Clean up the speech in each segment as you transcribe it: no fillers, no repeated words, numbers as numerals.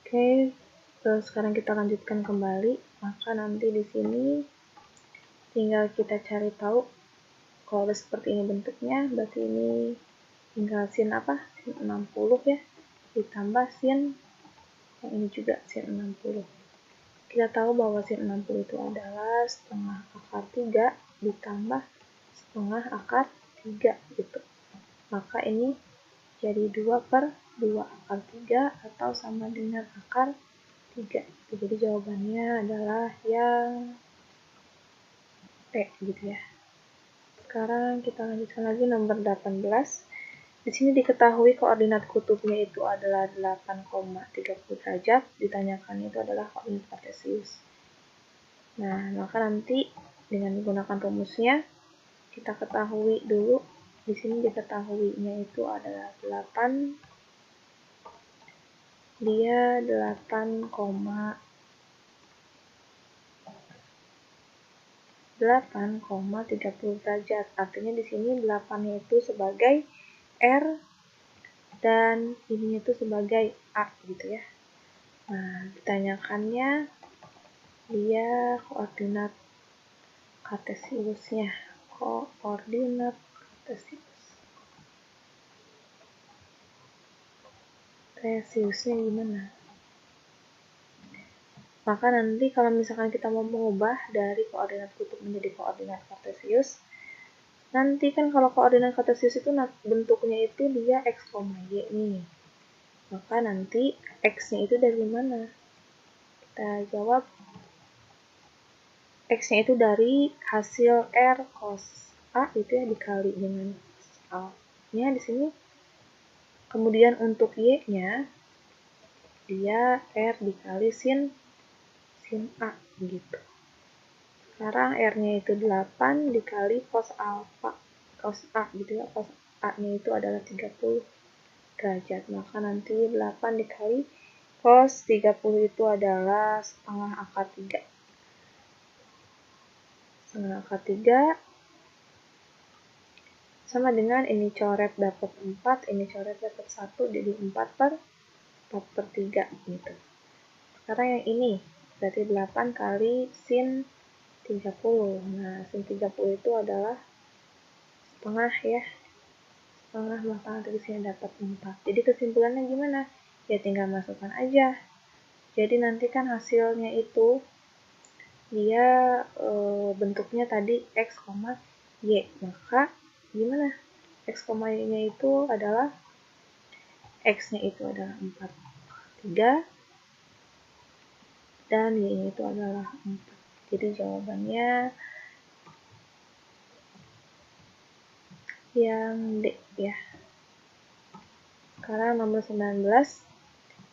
Oke, terus sekarang kita lanjutkan kembali. Maka nanti di sini tinggal kita cari tahu kalau udah seperti ini bentuknya, berarti ini tinggal sin apa? Sin 60 ya. Ditambah sin yang ini juga sin 60. Kita tahu bahwa sin 60 itu adalah setengah akar 3 ditambah setengah akar 3 gitu. Maka ini jadi 2/2 akar 3 atau sama dengan akar 3. Jadi jawabannya adalah yang T gitu ya. Sekarang kita lanjutkan lagi nomor 18. Di sini diketahui koordinat kutubnya itu adalah 8,30 derajat, ditanyakan itu adalah koordinat kartesius. Nah, maka nanti dengan menggunakan rumusnya kita ketahui dulu. Di sini diketahuinya itu adalah 8, dia 8,30 derajat. Artinya di sini 8-nya itu sebagai R dan ininya itu sebagai A gitu ya. Nah, ditanyakannya dia koordinat kartesiusnya. Koordinat kartesiusnya gimana? Maka nanti kalau misalkan kita mau mengubah dari koordinat kutub menjadi koordinat kartesius, nanti kan kalau koordinat kartesius itu bentuknya itu dia x, y nih. Maka nanti x-nya itu dari mana? Kita jawab x-nya itu dari hasil R cos A itu ya dikali dengan A-nya di sini. Kemudian untuk y-nya dia R dikali sin A gitu. Sekarang R-nya itu 8 dikali cos alfa, cos A gitu ya. Cos A-nya itu adalah 30 derajat. Maka nanti 8 dikali cos 30 itu adalah setengah akar 3. Setengah akar 3 sama dengan ini coret dapat 4, ini coret dapat 1, jadi 4/3 gitu. Sekarang yang ini berarti 8 kali sin 30. Nah, sin 30 itu adalah setengah ya. Setengah, maka nanti di sini dapat 4. Jadi kesimpulannya gimana? Ya tinggal masukkan aja. Jadi nanti kan hasilnya itu dia bentuknya tadi x, y. Maka gimana? X, y-nya itu adalah x-nya itu adalah 4/3 dan y-nya itu adalah 4. Jadi jawabannya yang D ya. Sekarang nomor 19.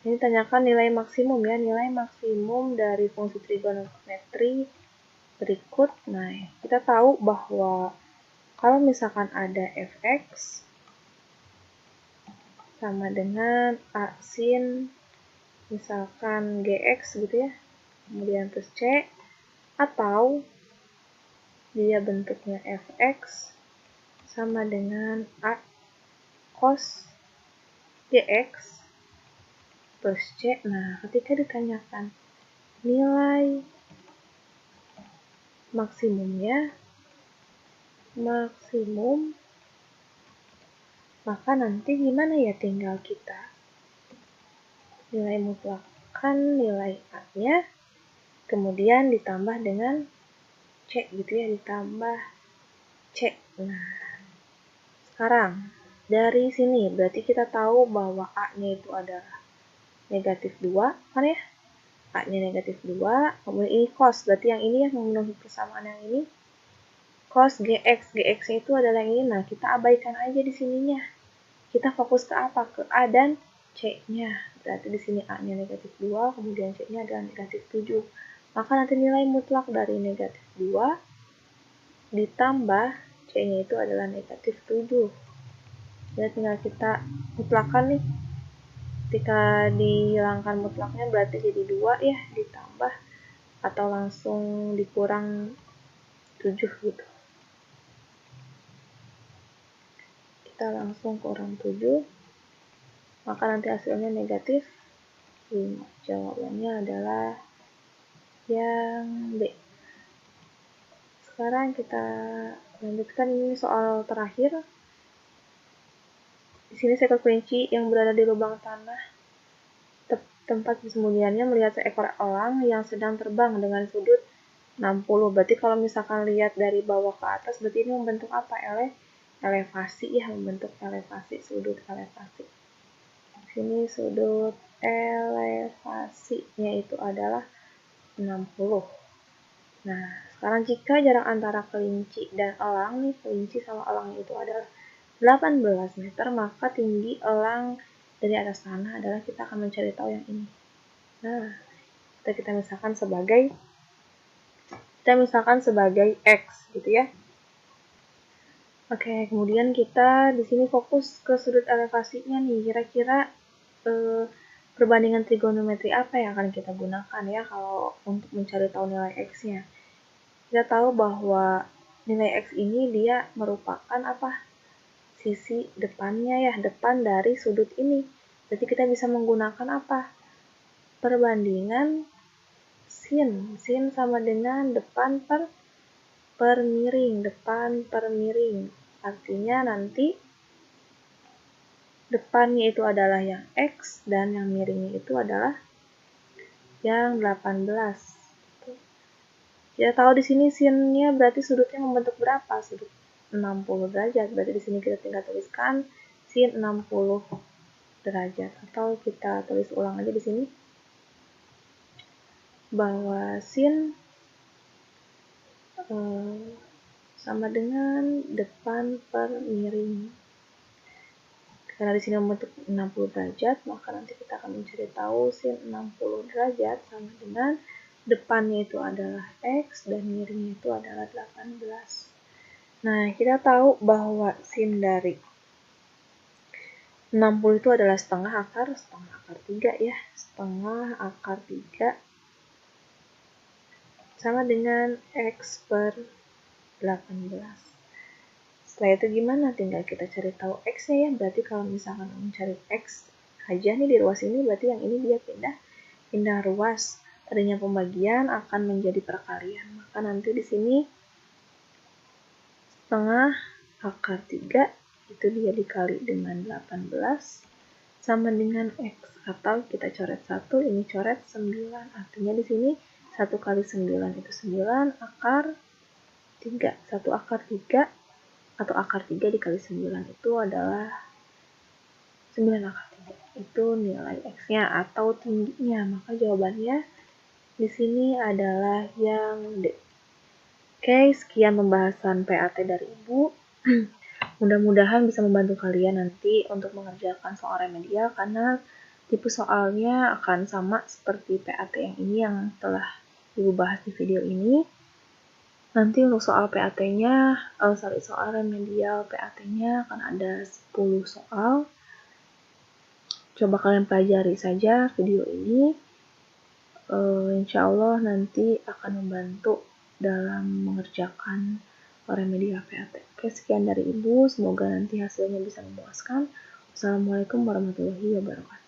Ini tanyakan nilai maksimum ya, nilai maksimum dari fungsi trigonometri berikut. Nah, kita tahu bahwa kalau misalkan ada fx sama dengan a sin misalkan gx gitu ya, kemudian plus c, atau dia bentuknya fx sama dengan a cos gx plus c. Nah, ketika ditanyakan nilai maksimumnya, maka nanti gimana ya, tinggal kita nilai mutlakkan nilai A-nya, kemudian ditambah dengan C gitu ya, ditambah C. Nah, sekarang dari sini berarti kita tahu bahwa A-nya itu adalah negatif 2 kan ya, A-nya negatif 2, kemudian ini cos, berarti yang ini yang memenuhi persamaan yang ini, cos gx-nya itu adalah yang ini. Nah, kita abaikan aja di sininya. Kita fokus ke apa? Ke A dan C-nya. Berarti di sini A-nya negatif 2, kemudian C-nya adalah negatif 7. Maka nanti nilai mutlak dari negatif 2 ditambah C-nya itu adalah negatif 7. Jadi tinggal kita mutlakkan nih. Ketika dihilangkan mutlaknya berarti jadi 2 ya, ditambah atau langsung dikurang 7 gitu. Kita langsung kurang 7, maka nanti hasilnya negatif 5. Jawabannya adalah yang B. Sekarang kita lanjutkan, ini soal terakhir. Di sini seekor kelinci yang berada di lubang tanah tempat persembunyiannya melihat seekor elang yang sedang terbang dengan sudut 60. Berarti kalau misalkan lihat dari bawah ke atas, berarti ini membentuk apa? Elevasi ya, membentuk elevasi, sudut elevasi. Di sini sudut elevasinya itu adalah 60. Nah, sekarang jika jarak antara kelinci dan elang nih, kelinci sama elang itu adalah 18 meter, maka tinggi elang dari atas tanah adalah, kita akan mencari tahu yang ini. Nah, kita misalkan sebagai X gitu ya. Oke, kemudian kita di sini fokus ke sudut elevasinya nih. Kira-kira perbandingan trigonometri apa yang akan kita gunakan ya kalau untuk mencari tahu nilai X-nya. Kita tahu bahwa nilai X ini dia merupakan apa? Sisi depannya ya, depan dari sudut ini. Berarti kita bisa menggunakan apa? Perbandingan sin. Sin sama dengan depan per miring. Depan per miring. Artinya nanti depannya itu adalah yang X dan yang miringnya itu adalah yang 18. Kita tahu di sini sinnya berarti sudutnya membentuk berapa? Sudut 60 derajat. Berarti di sini kita tinggal tuliskan sin 60 derajat. Atau kita tulis ulang aja di sini bahwa sin sama dengan depan per miring. Karena di sini membentuk 60 derajat, maka nanti kita akan mencari tahu sin 60 derajat sama dengan depannya itu adalah X dan miringnya itu adalah 18. Nah, kita tahu bahwa sin dari 60 itu adalah setengah akar 3 ya. Setengah akar 3 sama dengan X per 18. Setelah itu gimana? Tinggal kita cari tahu X-nya ya. Berarti kalau misalkan mencari X aja nih di ruas ini, berarti yang ini dia pindah ruas. Tadinya pembagian akan menjadi perkalian. Maka nanti di sini setengah akar 3 itu dia dikali dengan 18 sama dengan X. Atau kita coret 1, ini coret 9. Artinya di sini 1 kali 9 itu 9 akar 3. 1 akar 3 atau akar 3 dikali 9 itu adalah 9 akar 3. Itu nilai X-nya atau tingginya. Maka jawabannya di sini adalah yang D. Oke, sekian pembahasan PAT dari Ibu. Mudah-mudahan bisa membantu kalian nanti untuk mengerjakan soal remedial karena tipe soalnya akan sama seperti PAT yang ini yang telah Ibu bahas di video ini. Nanti untuk soal PAT-nya, soal remedial PAT-nya akan ada 10 soal. Coba kalian pelajari saja video ini. Insya Allah nanti akan membantu dalam mengerjakan remedial PAT. Oke, sekian dari Ibu. Semoga nanti hasilnya bisa memuaskan. Wassalamualaikum warahmatullahi wabarakatuh.